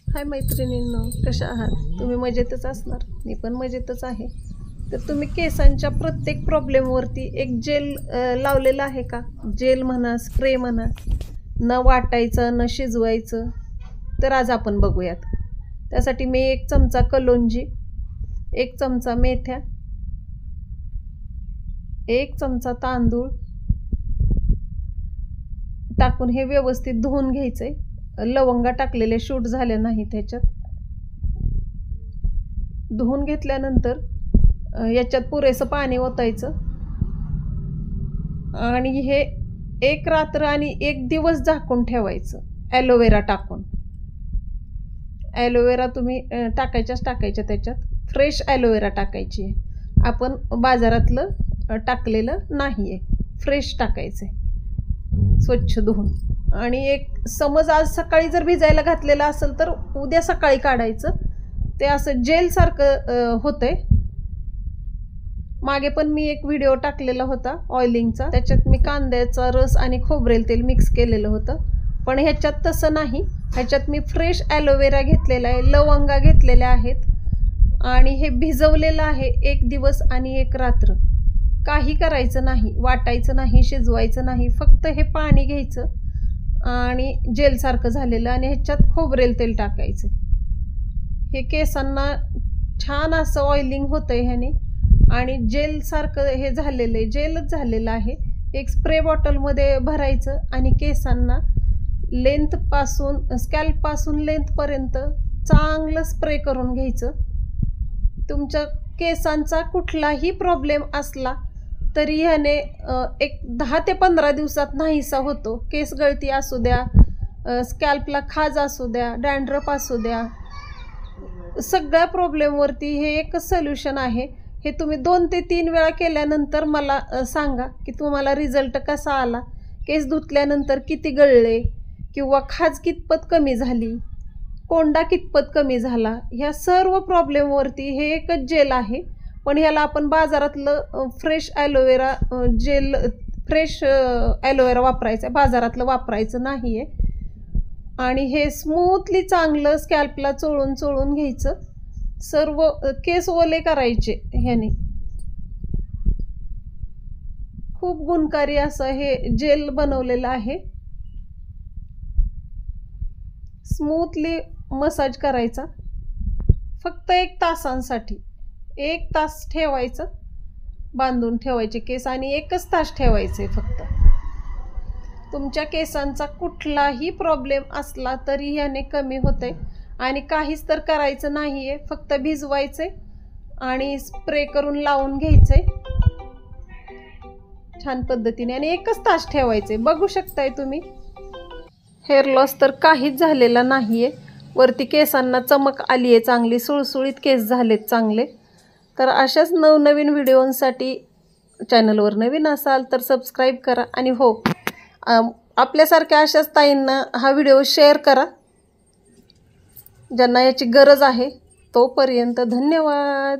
हाय मैत्रिणींनो, कशा आहात तुम्ही? मजेतच असणार, मी पण मजेतच आहे. तर तुम्ही केसांच्या प्रत्येक प्रॉब्लेमवरती एक जेल लावलेला आहे का? जेल म्हणा, स्प्रे म्हणा, न वाटायचं न शिजवायचं. तर आज आपण बघूयात. त्यासाठी मी 1 चमचा कलोंजी, 1 चमचा मेथ्या, 1 चमचा तांदूळ टाकून हे व्यवस्थित धुवून घ्यायचंय. लवंगा टाकलेले शूट झाले नाही त्याच्यात. धुवून घेतल्यानंतर याच्यात पुरेसं पाणी ओतायचं आणि हे 1 रात्र आणि 1 दिवस झाकून ठेवायचं. ॲलोवेरा टाकून, ॲलोवेरा तुम्ही टाकायच्या त्याच्यात. फ्रेश ॲलोवेरा टाकायची आहे, आपण बाजारातलं टाकलेलं नाही आहे. फ्रेश टाकायचं आहे, स्वच्छ धुवून. आणि एक समज आज सकाळी जर भिजायला घातलेलं असेल तर उद्या सकाळी काढायचं. ते असं जेलसारखं होतंय. मागे पण मी एक व्हिडिओ टाकलेला होता ऑइलिंगचा, त्याच्यात मी कांद्याचा रस आणि खोबरेल तेल मिक्स केलेलं होतं. पण ह्याच्यात तसं नाही. ह्याच्यात मी फ्रेश ॲलोवेरा घेतलेला आहे, लवंगा घेतलेल्या आहेत आणि हे भिजवलेलं आहे 1 दिवस आणि 1 रात्र. काही करायचं नाही, वाटायचं नाही, शिजवायचं नाही. फक्त हे पाणी घ्यायचं आणि जेलसारखं झालेलं आणि ह्याच्यात खोबरेल तेल टाकायचं. हे केसांना छान असं ऑइलिंग होतंय ह्याने आणि जेलसारखं हे झालेलं आहे, जेलच झालेलं आहे. एक स्प्रे बॉटलमध्ये भरायचं आणि केसांना लेंथपासून, स्कॅल्पपासून लेंथपर्यंत चांगलं स्प्रे करून घ्यायचं. तुमच्या केसांचा कुठलाही प्रॉब्लेम असला तरी ह्याने एक 10 ते 15 दिवसात नाहीसा होतो. केस गळती असू द्या, स्कॅल्पला खाज असू द्या, डॅन्ड्रफ असू द्या, सगळ्या प्रॉब्लेमवरती हे एकच सोल्युशन आहे. हे तुम्ही 2 ते 3 वेळा केल्यानंतर मला सांगा की तुम्हाला रिझल्ट कसा आला. केस धुतल्यानंतर किती गळले किंवा खाज कितपत कमी झाली, कोंडा कितपत कमी झाला. ह्या सर्व प्रॉब्लेमवरती हे एकच जेल आहे. पण ह्याला आपण बाजारातलं fresh aloe vera gel, fresh aloe vera वापरायचं आहे, बाजारातलं वापरायचं नाही आहे. आणि हे स्मूथली चांगलं स्कॅल्पला चोळून घ्यायचं. सर्व केस ओले करायचे ह्याने. खूप गुणकारी असं हे जेल बनवलेलं आहे. स्मूथली मसाज करायचा फक्त 1 तासांसाठी. 1 तास ठेवायचं, बांधून ठेवायचे केस आणि 1च तास ठेवायचे फक्त. तुमच्या केसांचा कुठलाही प्रॉब्लेम असला तरी ह्याने कमी होते आणि काहीच तर करायचं नाही आहे. फक्त भिजवायचे आणि स्प्रे करून लावून घ्यायचे छान पद्धतीने आणि 1च तास ठेवायचे. बघू शकताय तुम्ही, हेअर लॉस तर काहीच झालेला नाही आहे. वरती केसांना चमक आली आहे, चांगली सुळसुळीत केस झालेत चांगले. तर अशाच नवनवीन व्हिडिओंसाठी चॅनलवर नवीन असाल तर सबस्क्राईब करा आणि हो, आपल्यासारख्या अशाच ताईंना हा व्हिडिओ शेअर करा ज्यांना याची गरज आहे. तोपर्यंत धन्यवाद.